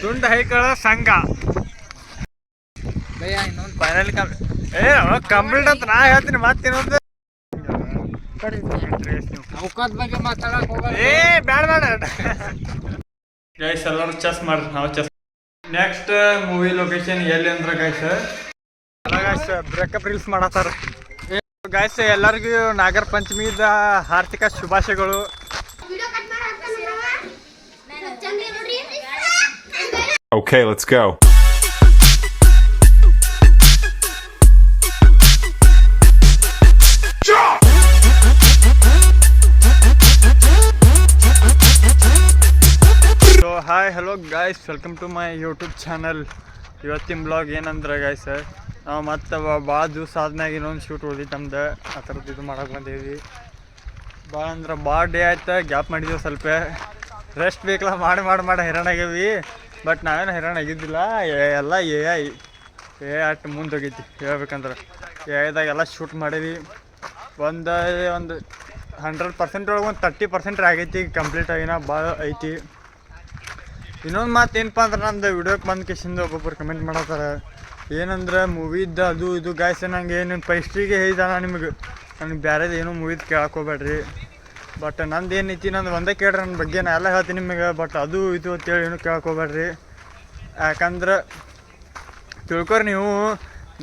ತುಂಡ ಹೈಕಳ ಸಂಘ final complete ಅಂತ ನಾ ಹೇಳ್ತೀನಿ ಮತ್ತಿನ್ನೊಂದು ಬಗ್ಗೆ ಮಾತಾಡಕ್ ಹೋಗಲ್ಲ. ಬೇಡ ಗೈಸ್ ಎಲ್ಲರೂ ಚೆಸ್ ಮಾಡ್ರಿ ನಾವು ಚೆಸ್. ನೆಕ್ಸ್ಟ್ ಮೂವಿ ಲೊಕೇಶನ್ ಎಲ್ಲಿ ಅಂದ್ರೆ ಗೈಸ್ ಬ್ರೇಕಪ್ ರೀಲ್ಸ್ ಮಾಡತ್ತಾರ ಗೈಸ್. ಎಲ್ಲರಿಗೂ ನಾಗರ ಪಂಚಮಿದ ಹಾರ್ದಿಕ ಶುಭಾಶಯಗಳು. Okay, let's go. So hi hello guys, welcome to my YouTube channel. ಇವತ್ತಿನ ಬ್ಲಾಗ್ ಏನಂದ್ರೆ ಗಾಯ್ಸ್, ನಾವು ಮತ್ತು ಭಾಳ ದಿವಸ ಆದ್ಮ್ಯಾಗ ಇನ್ನೊಂದು ಶೂಟ್ ಉಳಿದಿತ್ತು ನಮ್ದು. ಆ ಥರದ್ದು ಇದು ಮಾಡಕ್ಕೆ ಬಂದೀವಿ. ಭಾಳ ಅಂದ್ರೆ ಭಾಳ ಡೇ ಆಯ್ತು, ಗ್ಯಾಪ್ ಮಾಡಿದ್ದೀವಿ. ಸ್ವಲ್ಪ ರೆಸ್ಟ್ ಬೇಕಲ್ಲ, ಮಾಡಿ ಹೈರಾಣ ಆಗ್ಯಾವಿ. ಬಟ್ ನಾವೇನು ಹೈರಾಣ ಆಗಿದ್ದಿಲ್ಲ. ಎಲ್ಲ ಎ ಅಷ್ಟು ಮುಂದೆ ಹೋಗೈತಿ ಹೇಳ್ಬೇಕಂದ್ರೆ. ಎದಾಗ ಎಲ್ಲ ಶೂಟ್ ಮಾಡೀವಿ. ಒಂದು 100% ಒಳಗೆ ಒಂದು 30% ಆಗೈತಿ ಕಂಪ್ಲೀಟ್ ಆಗಿನ. ಭಾಳ ಐತಿ. ಇನ್ನೊಂದು ಮಾತು ಏನಪ್ಪ ಅಂದ್ರೆ, ನಂದು ವಿಡಿಯೋಕ್ಕೆ ಬಂದು ಕಿಶಿಂದ ಒಬ್ಬೊಬ್ಬರು ಕಮೆಂಟ್ ಮಾಡತ್ತಾರೆ ಏನಂದ್ರೆ ಮೂವಿದ್ದು ಅದು ಇದು ಗಾಯ್ಸ್. ನಂಗೆ ಏನು ಫಸ್ಟಿಗೆ ಹೇಳಿದಾನ ನಿಮಗೆ, ನನಗೆ ಬೇರೆದು ಏನೂ ಮೂವಿದು ಕೇಳಕ್ಕೆ ಹೋಗ್ಬೇಡ್ರಿ. ಬಟ್ ನಂದು ಏನೈತಿ, ನಂದು ಒಂದೇ ಕೇಳ್ರಿ ನನ್ನ ಬಗ್ಗೆ. ನಾ ಎಲ್ಲ ಹೇಳ್ತೀನಿ ನಿಮಗೆ. ಬಟ್ ಅದು ಇದು ಅಂತೇಳಿ ಏನೂ ಕೇಳಕ್ಕೆ ಹೋಗ್ಬೇಡ್ರಿ. ಯಾಕಂದ್ರೆ ತಿಳ್ಕೊರಿ ನೀವು.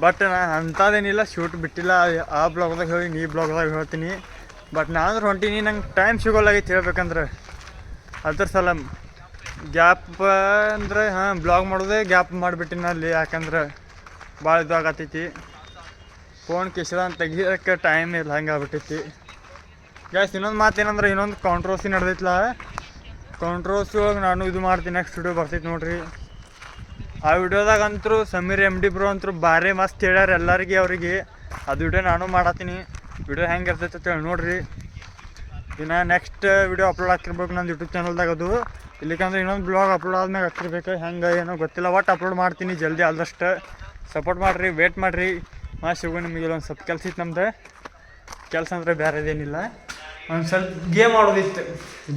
ಬಟ್ ನಾನು ಅಂಥದ್ದೇನಿಲ್ಲ, ಶೂಟ್ ಬಿಟ್ಟಿಲ್ಲ. ಆ ಬ್ಲಾಗ್ದಾಗ ಹೇಳಿ, ಈ ಬ್ಲಾಗ್ದಾಗ ಹೇಳ್ತೀನಿ. ಬಟ್ ನಾನು ಹೊಂಟೀನಿ, ನಂಗೆ ಟೈಮ್ ಸಿಗೋಲ್ಲಾಗೈತಿ ಹೇಳ್ಬೇಕಂದ್ರೆ. ಅದ್ರ ಸಲ ಗ್ಯಾಪ್ ಅಂದರೆ ಬ್ಲಾಗ್ ಮಾಡೋದೇ ಗ್ಯಾಪ್ ಮಾಡಿಬಿಟ್ಟಿನ ಅಲ್ಲಿ. ಯಾಕಂದ್ರೆ ಭಾಳ ಇದು ಆಗತ್ತೈತಿ. ಫೋನ್ ಕಿಶದ ಅಂತ ತೆಗಿಯೋಕ್ಕೆ ಟೈಮ್ ಇಲ್ಲ, ಹಂಗೆ ಆಗ್ಬಿಟ್ಟೈತಿ ಗ್ಯಾಸ್. ಇನ್ನೊಂದು ಮಾತು ಏನಂದ್ರೆ, ಇನ್ನೊಂದು ಕಾಂಟ್ರವರ್ಸಿ ನಡೆದೈತಿಲ್ಲ. ಕಾಂಟ್ರವರ್ಸಿ ಒಳಗೆ ನಾನು ಇದು ಮಾಡ್ತೀನಿ. ನೆಕ್ಸ್ಟ್ ವಿಡಿಯೋ ಬರ್ತೈತಿ ನೋಡ್ರಿ. ಆ ವಿಡಿಯೋದಾಗಂತರೂ ಸಮೀರ್ MD ಬ್ರೋ ಅಂತರೂ ಭಾರಿ ಮಸ್ತ್ ಹೇಳ್ಯಾರ ಎಲ್ಲರಿಗೆ ಅವ್ರಿಗೆ. ಅದು ವಿಡಿಯೋ ನಾನು ಮಾಡತ್ತೀನಿ. ವಿಡಿಯೋ ಹೆಂಗೆ ಇರ್ತೈತೆ ಅಂತೇಳಿ ನೋಡ್ರಿ. ಇನ್ನು ನೆಕ್ಸ್ಟ್ ವಿಡಿಯೋ ಅಪ್ಲೋಡ್ ಆಗ್ತಿರ್ಬೇಕು ನನ್ನ ಯೂಟ್ಯೂಬ್ ಚಾನಲ್ದಾಗ. ಅದು ಇಲ್ಲಿಕಂದ್ರೆ ಇನ್ನೊಂದು ಬ್ಲಾಗ್ ಅಪ್ಲೋಡ್ ಆದ್ಮೇಲೆ ಆಗ್ತಿರ್ಬೇಕು. ಹೆಂಗೆ ಏನೋ ಗೊತ್ತಿಲ್ಲ. ಒಟ್ಟು ಅಪ್ಲೋಡ್ ಮಾಡ್ತೀನಿ ಜಲ್ದಿ. ಆದಷ್ಟು ಸಪೋರ್ಟ್ ಮಾಡಿರಿ, ವೇಟ್ ಮಾಡಿರಿ. ಸಿಗೋ ನಿಮಗೆ ಒಂದು ಸ್ವಲ್ಪ ಕೆಲಸ ಇತ್ತು ನಮ್ದು. ಕೆಲಸ ಅಂದರೆ ಬೇರೆದೇನಿಲ್ಲ, ಒಂದು ಸ್ವಲ್ಪ ಗೇಮ್ ಆಡೋದಿತ್ತು.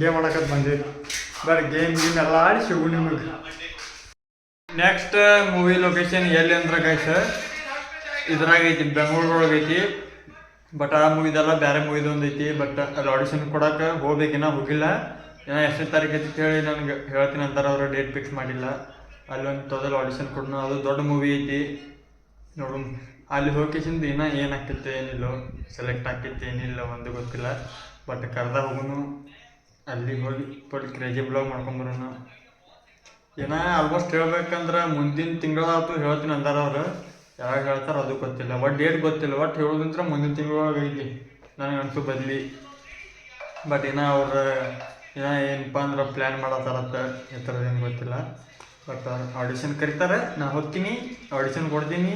ಗೇಮ್ ಆಡೋಕೆ ಬಂದಿವಿ. ಬರೀ ಗೇಮ್ ಎಲ್ಲ ಆಡಿ ಸಿಗು ನಿಮಗೆ. ನೆಕ್ಸ್ಟ್ ಮೂವಿ ಲೊಕೇಶನ್ ಎಲ್ಲಿ ಅಂದ್ರೆ ಗೈಸ್, ಇದ್ರಾಗ ಐತಿ, ಬೆಂಗಳೂರೊಳಗೆ ಐತಿ. ಬಟ್ ಆ ಮೂವಿದೆಲ್ಲ ಬೇರೆ ಮೂವಿದು ಒಂದು ಐತಿ. ಬಟ್ ಅಲ್ಲಿ ಆಡಿಷನ್ ಕೊಡೋಕೆ ಹೋಗ್ಬೇಕಿನ್ನ ಹೋಗಿಲ್ಲ. ಏನೋ ಎಷ್ಟನೇ ತಾರೀಕು ಐತಿ ಹೇಳಿ ನನಗೆ ಹೇಳ್ತೀನಿ ಅಂತಾರೆ ಅವರು. ಡೇಟ್ ಫಿಕ್ಸ್ ಮಾಡಿಲ್ಲ. ಅಲ್ಲೊಂದು ತೊದಲು ಆಡಿಷನ್ ಕೊಡೋಣ. ಅದು ದೊಡ್ಡ ಮೂವಿ ಐತಿ ನೋಡು. ಅಲ್ಲಿ ಹೋಗಿಸಿಂದ ಇನ್ನೂ ಏನಾಗ್ತೈತೆ ಏನಿಲ್ಲೋ, ಸೆಲೆಕ್ಟ್ ಆಗ್ತೈತೆ ಏನಿಲ್ಲ ಒಂದು ಗೊತ್ತಿಲ್ಲ. ಬಟ್ ಕರ್ದ ಹೋಗೋನು, ಅಲ್ಲಿಗೆ ಹೋಗಿ ಫುಲ್ ಕ್ರೇಜಿ ಬ್ಲಾಗ್ ಮಾಡ್ಕೊಂಬರೋಣ. ಏನೋ ಆಲ್ಮೋಸ್ಟ್ ಹೇಳ್ಬೇಕಂದ್ರೆ ಮುಂದಿನ ತಿಂಗಳಾಯ್ತು ಹೇಳ್ತೀನಿ ಅಂದಾರ ಅವರು. ಯಾವಾಗ ಹೇಳ್ತಾರೆ ಅದು ಗೊತ್ತಿಲ್ಲ. ಒಟ್ಟು ಡೇಟ್ ಗೊತ್ತಿಲ್ಲ. ಒಟ್ಟು ಹೇಳೋದಂದ್ರೆ ಮುಂದಿನ ತಿಂಗಳೊಳಗೆ ಐತಿ ನನಗೆ ಅನ್ಸು ಬದಲಿ. ಬಟ್ ಏನೋ ಅವ್ರು ಏನಪ್ಪ ಅಂದ್ರೆ ಪ್ಲ್ಯಾನ್ ಮಾಡತ್ತಾರತ್ತ. ಈ ಥರದ್ದು ಏನು ಗೊತ್ತಿಲ್ಲ. ಬಟ್ ಆಡಿಷನ್ ಕರಿತಾರೆ, ನಾ ಹೋಗ್ತೀನಿ, ಆಡಿಷನ್ ಕೊಡ್ತೀನಿ,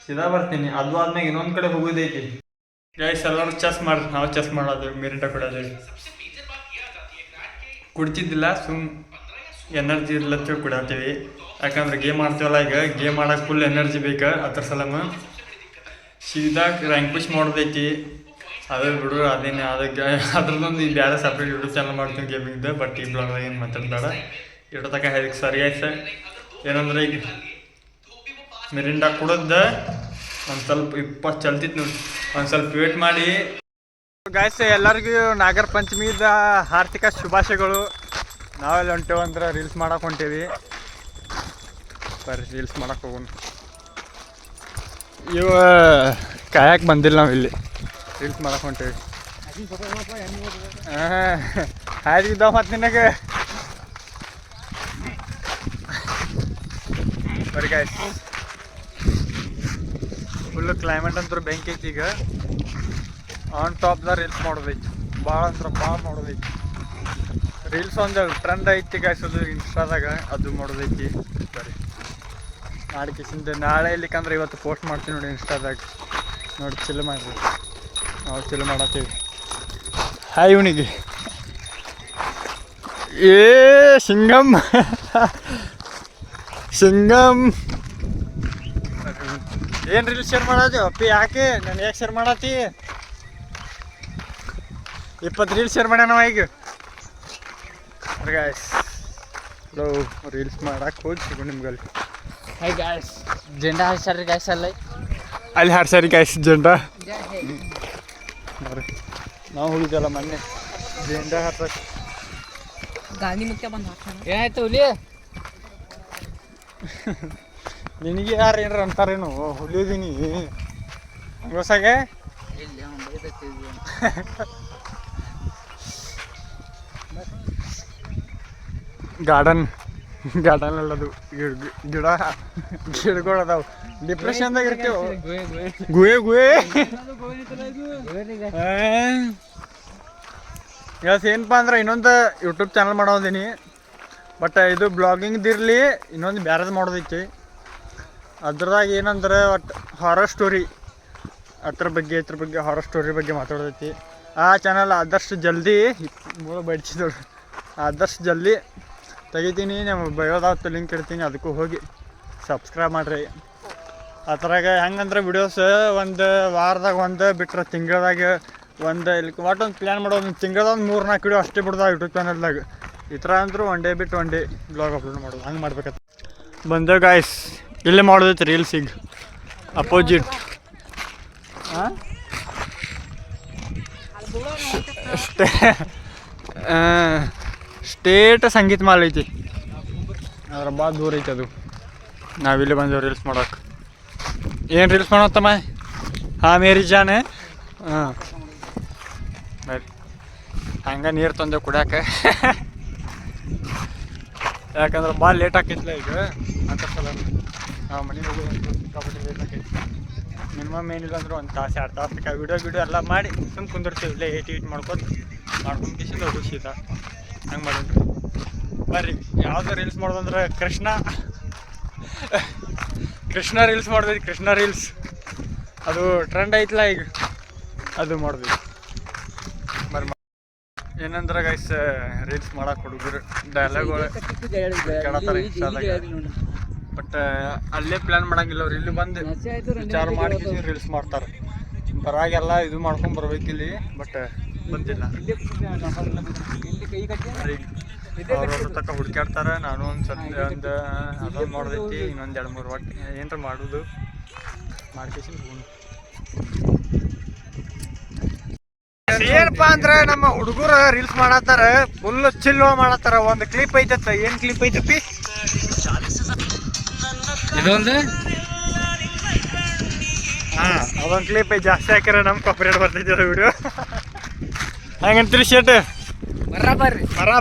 ಸೀದಾ ಬರ್ತೀನಿ. ಅದು ಆದ್ಮೇಲೆ ಇನ್ನೊಂದು ಕಡೆ ಹೋಗೋದೈತಿ ಗೈಸ್. ಎಲ್ಲರೂ ಚೆಸ್ ಮಾಡ್ರಿ, ನಾವು ಚೆಸ್ ಮಾಡೋದು, ಮಿರಿಂಡ ಕೊಡೋದು. ಕುಡ್ತಿದ್ದಿಲ್ಲ, ಎನರ್ಜಿ ಇರ್ಲತ್ತ ಕುಡಾತೀವಿ. ಯಾಕಂದ್ರೆ ಗೇಮ್ ಆಡ್ತೀವಲ್ಲ, ಈಗ ಗೇಮ್ ಆಡೋಕೆ ಫುಲ್ ಎನರ್ಜಿ ಬೇಕು. ಅದ್ರ ಸಲಮ ಸೀದಾ ರ್ಯಾಂಕ್ ಪುಷ್ ಮಾಡೋದೈತಿ. ಅದೇ ಬಿಡು, ಅದೇನು ಅದಕ್ಕೆ ಅದ್ರದ್ದೊಂದು ಇದು ಬೇರೆ ಸಪ್ರೇಟ್ ಯೂಟ್ಯೂಬ್ ಚಾನಲ್ ಮಾಡ್ತೀನಿ ಗೇಮಿಂಗ್ದು. ಬಟ್ ಈ ಬ್ಲಾಗ್ದಾಗ ಏನು ಮಾತಾಡ್ಬೇಡ. ಇಡೋ ತನಕ ಹೇಳಿಕ್ಕೆ ಸರಿ ಆಯ್ತು. ಏನಂದ್ರೆ ಈಗ ಮಿರಿಂಡ ಕುಡೋದು ಒಂದು ಸ್ವಲ್ಪ 20 ಚಲ್ತಿತ್ತು ನೋಡಿ. ಒಂದು ಸ್ವಲ್ಪ ವೇಟ್ ಮಾಡಿ ಗಾಯ್ಸ್. ಎಲ್ಲರಿಗೂ ನಾಗರ ಪಂಚಮಿದ ಹಾರ್ದಿಕ ಶುಭಾಶಯಗಳು. ನಾವೆಲ್ಲ ಹೊಂಟೇವು ಅಂದ್ರೆ ರೀಲ್ಸ್ ಮಾಡಕ್ಕೆ ಹೊಂಟೇವಿ. ಬರ್ರಿ ರೀಲ್ಸ್ ಮಾಡಕ್ಕೆ ಹೋಗೋಣ. ಇವ ಕಾಯಕ್ಕೆ ಬಂದಿಲ್ಲ ನಾವು ಇಲ್ಲಿ ರೀಲ್ಸ್ ಮಾಡಕ್ಕೆ ಹೊಂಟೇವಿ. ಹಾಯ್ದಿದ್ದಾವ ಮತ್ತು ನಿನಗೆ. ಬರೀ ಗಾಯ್ಸ್, ಫುಲ್ಲು ಕ್ಲೈಮೇಟ್ ಅಂತೂ ಬೆಂಕಿ ಐತಿ. ಈಗ ಆನ್ ಟಾಪ್ದಾಗ ರೀಲ್ಸ್ ಮಾಡೋದೈತಿ. ಭಾಳ ಅಂದ್ರೆ ಭಾಳ ಮಾಡೋದೈತಿ. ರೀಲ್ಸ್ ಒಂದು ಟ್ರೆಂಡ್ ಐತಿ ಗಾಯ್ಸ್, ಅದು ಇನ್ಸ್ಟಾದಾಗ. ಅದು ಮಾಡೋದೈತಿ. ಸರಿ ಮಾಡಿ ಕಿಸಿಂದ ನಾಳೆ ಇಲ್ಲಿಕಂದ್ರೆ ಇವತ್ತು ಪೋಸ್ಟ್ ಮಾಡ್ತೀವಿ ನೋಡಿ ಇನ್ಸ್ಟಾದಾಗ. ನೋಡಿ ಚಿಲ್ ಮಾಡಿರಿ, ನಾವು ಚಿಲ್ ಮಾಡತ್ತೀವಿ. ಹಾಯ್ ಇವನಿಗೆ ಸಿಂಗಮ್ ಏನು ರೀಲ್ಸ್ ಶೇರ್ ಮಾಡತ್ತಿ ಅಪ್ಪಿ? ಯಾಕೆ ನಾನು ಯಾಕೆ ಶೇರ್ ಮಾಡತ್ತಿ? 20 ರೀಲ್ಸ್ ಶೇರ್ ಮಾಡ್ಯಾನವ ಈಗ. ಗಾಯ್ಸ್ ರೀಲ್ಸ್ ಮಾಡಕ್ಕೆ ಹೋಗಿ ಸಿಗು ನಿಮ್ಗೆ ಅಲ್ಲಿ. ಹೈ ಗಾಯ್ಸ್ ಜೆಂಡಾ ಹಾರಿಸ್ಯಾರ್ರಿ ಗಾಯ್ಸ್ ಅಲ್ಲ ಅಲ್ಲಿ ಹಾರ್ಸಾರಿ ಗಾಯ್ಸ್ ಜೆಂಡ ನೋಡ್ರಿ. ನಾವು ಹೋಗಿದ್ದಲ್ಲ ಮೊನ್ನೆ ಜೆಂಡ ಹಾರ್ಸಕ್ಕೆ. ಗಾಂಧಿ ಮುಖ್ಯ ಬಂದು ಹಾಕೋಣ. ಏನಾಯ್ತು ಹುಲಿ ನಿನಗೆ ಯಾರು ಏನಾರ ಅಂತಾರೇನು ಹುಲಿದೀನಿ ಹೊಸಾಗೆ ಗಾರ್ಡನ್ ಅಲ್ಲದು ಗಿಡಗಳು ಅದಾವು. ಡಿಪ್ರೆಷನ್ದಾಗ ಇರ್ತೇವೆ. ಗುಹೆ ಇವತ್ತು ಏನಪ್ಪ ಅಂದ್ರೆ ಇನ್ನೊಂದು ಯೂಟ್ಯೂಬ್ ಚಾನಲ್ ಮಾಡೋದೀನಿ. ಬಟ್ ಇದು ಬ್ಲಾಗಿಂಗ್ದಿರಲಿ ಇನ್ನೊಂದು ಬ್ಯಾರದು ಮಾಡೋದೈತಿ. ಅದ್ರದಾಗ ಏನಂದ್ರೆ ಒಟ್ಟು ಹಾರರ್ ಸ್ಟೋರಿ ಇದ್ರ ಬಗ್ಗೆ ಹಾರರ್ ಸ್ಟೋರಿ ಬಗ್ಗೆ ಮಾತಾಡೋದೈತಿ. ಆ ಚಾನಲ್ ಆದಷ್ಟು ಜಲ್ದಿ ಬಡಿಸಿದಳು ಆದಷ್ಟು ಜಲ್ದಿ ತೆಗಿತೀನಿ. ನಮ್ಮ ಬಯೋದಾವತ್ತು ಲಿಂಕ್ ಇಡ್ತೀನಿ, ಅದಕ್ಕೂ ಹೋಗಿ ಸಬ್ಸ್ಕ್ರೈಬ್ ಮಾಡಿರಿ. ಆ ಥರಾಗ ಹೆಂಗಂದ್ರೆ ವಿಡಿಯೋಸ್ ಒಂದು ವಾರದಾಗ ಒಂದು ಬಿಟ್ರೆ ತಿಂಗಳದಾಗ ಒಂದು ಇಲ್ಲಿ ಒಟ್ಟೊಂದು ಪ್ಲ್ಯಾನ್ ಮಾಡೋದು. ತಿಂಗಳದಾಗ 3-4 ವಿಡಿಯೋ ಅಷ್ಟೇ ಬಿಡ್ದಾವ ಯೂಟ್ಯೂಬ್ ಚಾನಲ್ದಾಗ. ಈ ಥರ ಅಂದರೂ ಒನ್ ಡೇ ಬಿಟ್ಟು ಒನ್ ಡೇ ಬ್ಲಾಗ್ ಅಪ್ಲೋಡ್ ಮಾಡೋದು. ಹಂಗೆ ಮಾಡ್ಬೇಕತ್ತ ಬಂದೆ ಗಾಯ್ಸ್. ಇಲ್ಲೇ ಮಾಡೋದೈತೆ ರೀಲ್ಸಿಗೆ ಅಪೋಸಿಟ್. ಸ್ಟೇಟ್ ಸಂಗೀತ ಮಾಲ್ ಐತಿ, ಅದ್ರ ಭಾಳ ದೂರ ಐತಿ ಅದು. ನಾವಿಲ್ಲಿ ಬಂದೇವು ರೀಲ್ಸ್ ಮಾಡೋಕೆ. ಏನು ರೀಲ್ಸ್ ಮಾಡೋತ್ತಮ್ಮ? ಹಾಂ ಮೇರಿ ಜಾನೆ. ಹಾಂ ಬರಿ ಹಂಗೆ ನೀರು ತಂದೆ ಕುಡಿಯೋಕೆ. ಯಾಕಂದ್ರೆ ಭಾಳ ಲೇಟ್ ಆಕೈತಿಲ್ಲ ಈಗ ಅಂತ ಸಲ ನಾವು ಮನೆಗೆ ಹೋಗಿ ಸಿಕ್ಕಾಪಟ್ಟೆ ಲೇಟ್ ಆಕೈತಿ. ಮಿನಿಮಮ್ ಏನಿಲ್ಲ ಅಂದ್ರೆ 1 ತಾಸು 2 ತಾಸಕ್ಕೆ ವಿಡಿಯೋ ಎಲ್ಲ ಮಾಡಿ ಸುಮ್ಮನೆ ಕುಂದಿರ್ತೀವಿ. ಇಲ್ಲೇ ಏಟ್ ಮಾಡ್ಕೊಂಡು ಕಿಸಿಂದ ಹೋಗಿ ಸೀದಾ ಹಂಗೆ ಮಾಡೀನಿ. ಬರ್ರಿ ಯಾವ್ದು ರೀಲ್ಸ್ ಮಾಡೋದಂದ್ರೆ ಕೃಷ್ಣ ರೀಲ್ಸ್ ಮಾಡಿದ್ವಿ. ಕೃಷ್ಣ ರೀಲ್ಸ್ ಅದು ಟ್ರೆಂಡ್ ಐತಲ್ಲ ಈಗ, ಅದು ಮಾಡಿದ್ವಿ. ಬರ್ರಿ ಏನಂದ್ರೆ ಗೈಸ್ ರೀಲ್ಸ್ ಮಾಡಕ್ಕೆ ಹುಡುಗರು ಡೈಲಾಗ್ಗಳು ಕೇಳತ್ತಾರೆ ಇನ್ಸ್ಟಾದಾಗ. ಬಟ್ ಅಲ್ಲೇ ಪ್ಲ್ಯಾನ್ ಮಾಡಂಗಿಲ್ಲ ಅವ್ರು. ಇಲ್ಲಿ ಬಂದು ವಿಚಾರ ಮಾಡಿ ರೀಲ್ಸ್ ಮಾಡ್ತಾರೆ. ಬರಾಗೆಲ್ಲ ಇದು ಮಾಡ್ಕೊಂಡು ಬರ್ಬೇಕಿಲ್ಲಿ. ಬಟ್ ಬಂದಿಲ್ಲ. ಅವ್ರವ್ರ ತಕ್ಕ ಹುಡುಕ್ಯಾಡ್ತಾರೆ. ನಾನು ಒಂದು ಅದೊಂದು ಮಾಡೋದೈತಿ, ಇನ್ನೊಂದು 2-3 ಒಟ್ಟು ಏನಾರ ಮಾಡೋದು ಮಾಡ್ಕೇಸಿ. ಏನಪ್ಪ ಅಂದ್ರೆ ನಮ್ಮ ಹುಡುಗರು ರೀಲ್ಸ್ ಮಾಡತ್ತಾರ, ಫುಲ್ ಚಿಲ್ಲು ಮಾಡತ್ತಾರ. ಒಂದು ಕ್ಲಿಪ್ ಐತತ್ತ. ಏನು ಕ್ಲಿಪ್ ಐತಪ್ಪಿ? ಇದೊಂದು ಹಾಂ ಅದೊಂದು ಕ್ಲಿಪ್ ಐತಿ. ಜಾಸ್ತಿ ಹಾಕಿರ ನಮ್ಮ ಕಾಪಿರೇಟ್ ಬರ್ತೈತಿ ಅದು ವಿಡಿಯೋ. ಹಂಗಂತೀರಿ ಶೇಟ್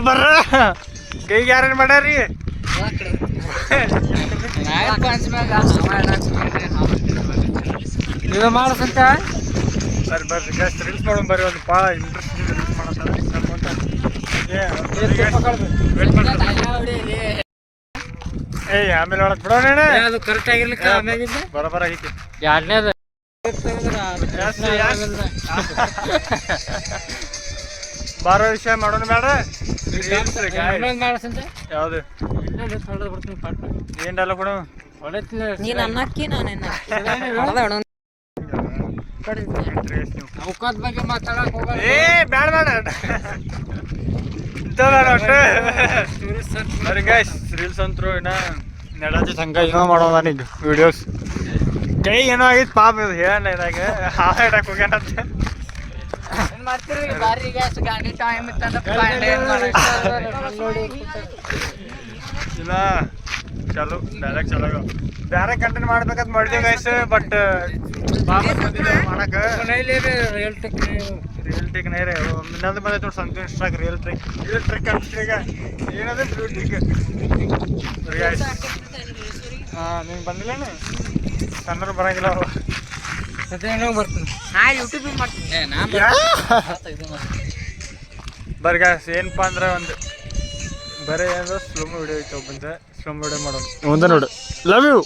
ಬರ ಕೈಗೆ ಯಾರೇನು ಮಾಡ್ಯಾರಿ? ಇದು ಮಾಡಸಂತ ಬರ್ರಿ ಗಸ್ಟ್ ರೀಲ್ಸ್ ಮಾಡೋಣ ಬರ್ರಿ. ಒಂದು ಭಾಳ ಇಂಟ್ರೆಸ್ಟಿಂಗ್ ರೀಲ್ಸ್ ಮಾಡತ್ತಾರ. ಏಯ್ ಆಮೇಲೆ ಒಳಗೆ ಬಿಡೋಣ. ಅದು ಕರೆಕ್ಟ್ ಆಗಿರ್ಲಿಕ್ಕೆ ಆಮ್ಯಾಗಿಂದ ಬರೋಬರ ಆಗೈತಿ. ಎರಡನೇದು ಬಾರೋ ವಿಷಯ ಮಾಡೋಣ ಬೇಡ. ಮಾಡಸಂತ ಯಾವುದು ಏನು ಡೈಲಾಗ್ ಕೊಡು? ನೀನು ಅನ್ನಕ್ಕಿ ನಾನು ಅವಕಾಶ ಬಗ್ಗೆ ಮಾತಾಡಕ್ ಹೋಗಲ್ಲ. ಏ ಬೇಡ ಸರಿ ಗೈಸ್ ರೀಲ್ಸ್ ಅಂತೂ ಇನ್ನ ನಡತಿ ಸಂಘ ಏನೋ ಮಾಡೋದ ಈಗ ವಿಡಿಯೋಸ್. ಕೈ ಏನೋ ಆಗಿತ್ತು ಪಾಪ ಇದು ಹೇಳ ಇದಾಗ ಹಾವು ಇಡಕ್ಕೆ ಹೋಗ್ಯಾನಂತ. ಇಲ್ಲ ಚಲೋ ಡೈರೆಕ್ಟ್ ಚಲೋ ಬೇರೆ ಕಂಟೆಂಟ್ ಮಾಡ್ಬೇಕಂತ ಮಾಡಿದ್ವಿ ಗೈಸ್. ಬಟ್ ಮಾಡಕ್ಕೆ ರಿಯಲ್ ಟ್ರಿಕ್ ನೇರೆ ಇನ್ನೊಂದು ಬಂದೈತೆ ನೋಡಿ ಸಂತು ಇನ್ಸ್ಟಾಗ ರಿಯಲ್ ಟ್ರಿಕ್ ಅಂತ ಈಗ ಏನದು ಬ್ಲೂ ಟ್ರಿಕ್. ಹಾಂ ನಿಂಗೆ ಬಂದಿಲ್ಲೇನು? ಕನ್ನಡ ಬರಂಗಿಲ್ಲ ಅವರು. ಬರ್ತೀನಿ ಯೂಟ್ಯೂಬ್ ಮಾಡ್ತೀನಿ. ಬರ್ರಿ ಗಾಯ್ಸ್ ಏನಪ್ಪ ಅಂದ್ರೆ ಒಂದು ಬರೀ ಏನೋ ಸ್ಲೋಮೋ ವಿಡಿಯೋ ಐತೆ. ಒಬ್ಬಂದ ಸ್ಲೋಮೋ ವಿಡಿಯೋ ಮಾಡೋಣ ಒಂದೇ ನೋಡು. Love you.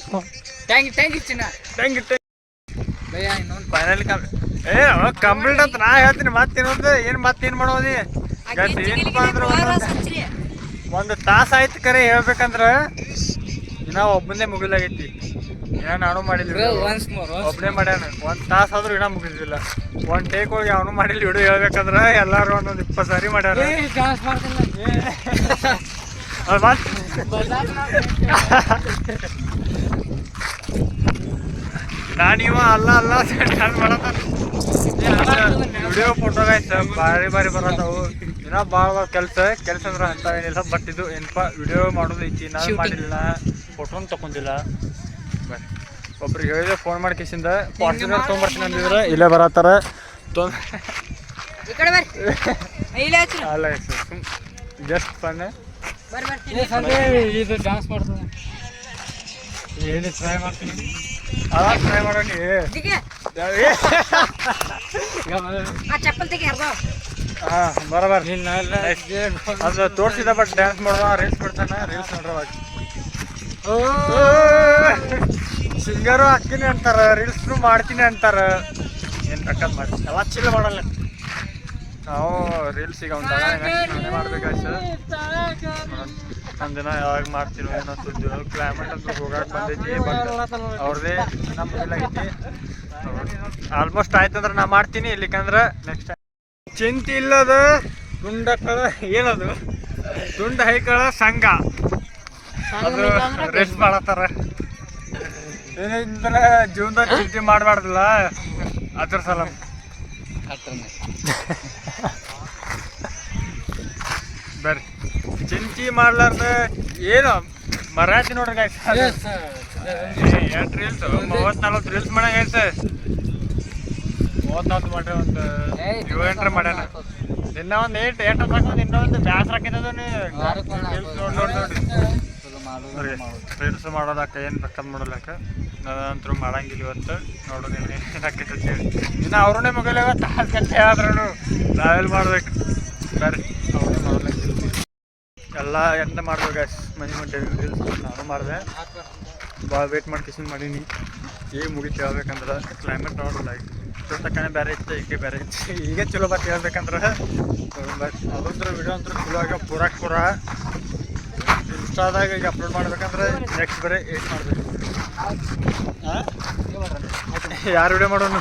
ಥ್ಯಾಂಕ್ ಯು ಚಿನ್ನ. Thank you. ಇನ್ನೊಂದು ಫೈನಲಿ ಕಂಪ್ಲೀಟ್ ಅಂತ ನಾ ಹೇಳ್ತೀನಿ. ಮತ್ತೇನೊಂದು ಮತ್ತೇನು ಮಾಡೋದಿ ಗಾಯ್ಸ್ ಏನಪ್ಪ ಅಂದ್ರೆ ಒಂದು ತಾಸು ಆಯ್ತು ಕರೆ ಹೇಳ್ಬೇಕಂದ್ರೆ ಇನ್ನೂ ಒಬ್ಬಂದೇ ಮುಗಿಲಾಗೈತಿ. ಏನೋ ನಾನು ಮಾಡಿದ್ವಿ ಒಬ್ಬನೇ ಮಾಡ್ಯಾನ. 1 ತಾಸು ಆದ್ರೂ ಇನ್ನೂ ಮುಗಿದಿಲ್ಲ. ಒಂದು ಟೇಕ್ ಹೋಗಿ ಅವನು ಮಾಡಿಲ್ಲ ವಿಡಿಯೋ ಹೇಳ್ಬೇಕಂದ್ರೆ ಎಲ್ಲರೂ ಒಂದೊಂದು 20 ಸಾರಿ ಮಾಡ್ಯಾರ. ನಾನಿವ ಅಲ್ಲ ಅಲ್ಲ ನಾನು ಮಾಡತ್ತ ವಿಡಿಯೋ ಫೋಟೋ ಆಯ್ತು ಭಾರಿ ಬರತ್ತವು ಇನ್ನೂ ಭಾಳ ಕೆಲಸ ಅಂದ್ರೆ ಅಂತ ಏನಿಲ್ಲ ಬಟ್ ಇದು ಏನಪ್ಪ ವಿಡಿಯೋ ಮಾಡೋದು ಐತಿ ನಾನು ಮಾಡಿಲ್ಲ ಫೋಟೋನು ತಗೊಂಡಿಲ್ಲ ಒಬ್ರಿಗೆ ಹೇಳಿದೆ ಫೋನ್ ಮಾಡಿ ಕಿಸಿಂದ ಫಾರ್ಚುನರ್ ತೊಗೊಂಬರ್ತೀನಿ ಅಂದಿದ್ರೆ ಇಲ್ಲೇ ಬರತ್ತಾರ ಅಲ್ಲ ಸುಮ್ ಜಸ್ಟ್ ಫನ್ ಇದು ಡ್ಯಾನ್ಸ್ ಮಾಡ್ತಾನೆ ಏನು ಟ್ರೈ ಮಾಡ್ತೀನಿ ಅವಾಗ ಟ್ರೈ ಮಾಡೋಣ ಚಪ್ಪಲ್ ತೆಗಿ ಅರ್ಧ ಹಾಂ ಬರೋಬರ್ ಅದು ತೋರಿಸಿದ ಬಟ್ ಡ್ಯಾನ್ಸ್ ಮಾಡುವ ರೀಲ್ಸ್ ಬಿಡ್ತಾನೆ ರೀಲ್ಸ್ ನೋಡ್ರವಾಗ ಸಿಂಗರು ಹಾಕ್ತೀನಿ ಅಂತಾರ ರೀಲ್ಸ್ನು ಮಾಡ್ತೀನಿ ಅಂತಾರ ಏನು ಟಕ್ಕದ್ ಮಾಡಿ ಎಲ್ಲ ಚಿಲ್ ಮಾಡಲ್ಲ ನಾವು ರೀಲ್ಸಿಗೆ ಒಂದು ನಾನೇ ಮಾಡ್ಬೇಕಾಯ್ತು ಒಂದಿನ ಯಾವಾಗ ಮಾಡ್ತೀನೋ ಏನೋ ಸುದ್ದಿ ಕ್ಲೈಮೇಟ್ ಅಂತ ಹೋಗಕ್ಕೆ ಬಂದೈತಿ ಬಟ್ ಅವ್ರದ್ದೇ ನಮ್ಮ ಐತಿ ಆಲ್ಮೋಸ್ಟ್ ಆಯ್ತಂದ್ರೆ ನಾ ಮಾಡ್ತೀನಿ ಇಲ್ಲಿಕಂದ್ರೆ ನೆಕ್ಸ್ಟ್ ಚಿಂತೆ ಇಲ್ಲದ ಗುಂಡಕ್ಕಳ ಏನದು ದುಂಡ ಹೈಕಳ ಸಂಘ ಅದು ರೆಸ್ಟ್ ಮಾಡತ್ತಾರ ಏನಿದ್ರೆ ಜೀವನದಾಗ ಚಿಂತೆ ಮಾಡಬಾರ್ದಲ್ಲ ಅದ್ರ ಸಲ ಬರ್ರಿ ಚಿಂತೆ ಮಾಡ್ಲಾರ್ದ ಏನು ಮರಾಠಿ ನೋಡ್ರಿ ಗಾಯ್ಸ್ ಎಷ್ಟು ರೀಲ್ಸ್ 30-40 ರೀಲ್ಸ್ ಮಾಡ್ಯಾಗ ಐತೆ 30-40 ಮಾಡ್ರಿ ಒಂದು 7-8 ಮಾಡ್ಯಾನ ಇನ್ನ ಒಂದು 8 ಸಾಕು ಇನ್ನೂ ಒಂದು ಬ್ಯಾಸರ ಹಾಕಿದ್ದು ರೀಲ್ಸ್ ನೋಡಿ ರೀಲ್ಸ್ ಮಾಡೋದಕ್ಕ ಏನು ಬೇಕಾದ್ ಮಾಡೋದಕ್ಕ ನಾನಂತರೂ ಮಾಡಂಗಿಲ್ಲ ಇವತ್ತು ನೋಡೋದು ಏನಾಕೈತೆ ಅಂತೇಳಿ ಇನ್ನು ಅವ್ರನ್ನೇ ಮುಗಿಲ್ಲ ತಾಸು ಗಂಟೆ ಆದ್ರೂ ನಾವೆಲ್ಲಿ ಮಾಡ್ಬೇಕು ಬರ್ರಿ ಅವ್ರನ್ನೇ ಮಾಡೋದಕ್ಕೆ ಎಲ್ಲ ಎಂತ ಮಾಡ್ಬೇಕು ಗಾಯ್ಸ್ ಮನೆ ಮುಂದೆ ರೀಲ್ಸ್ ನಾನು ಮಾಡಿದೆ ಭಾಳ ವೇಟ್ ಮಾಡಿ ಕಿಶನ್ ಮಾಡೀನಿ ಈಗ ಮುಗಿತು ಹೇಳ್ಬೇಕಂದ್ರೆ ಕ್ಲೈಮೇಟ್ ನೋಡೋಲ್ಲ ತಕ್ಕನೆ ಬೇರೆ ಇತ್ತು ಈಗ ಬೇರೆ ಇತ್ತು ಈಗ ಚಲೋ ಬಟ್ ಹೇಳ್ಬೇಕಂದ್ರೆ ಬಟ್ ಅದಂದ್ರೆ ವಿಡಿಯೋ ಅಂದ್ರೆ ಚಲೋ ಆಗ ಪೂರ ಇನ್ಸ್ಟಾದಾಗ ಈಗ ಅಪ್ಲೋಡ್ ಮಾಡ್ಬೇಕಂದ್ರೆ ನೆಕ್ಸ್ಟ್ ಬರೀ 8 ಮಾಡಬೇಕು ಯಾರು ವಿಡಿಯೋ ಮಾಡೋನು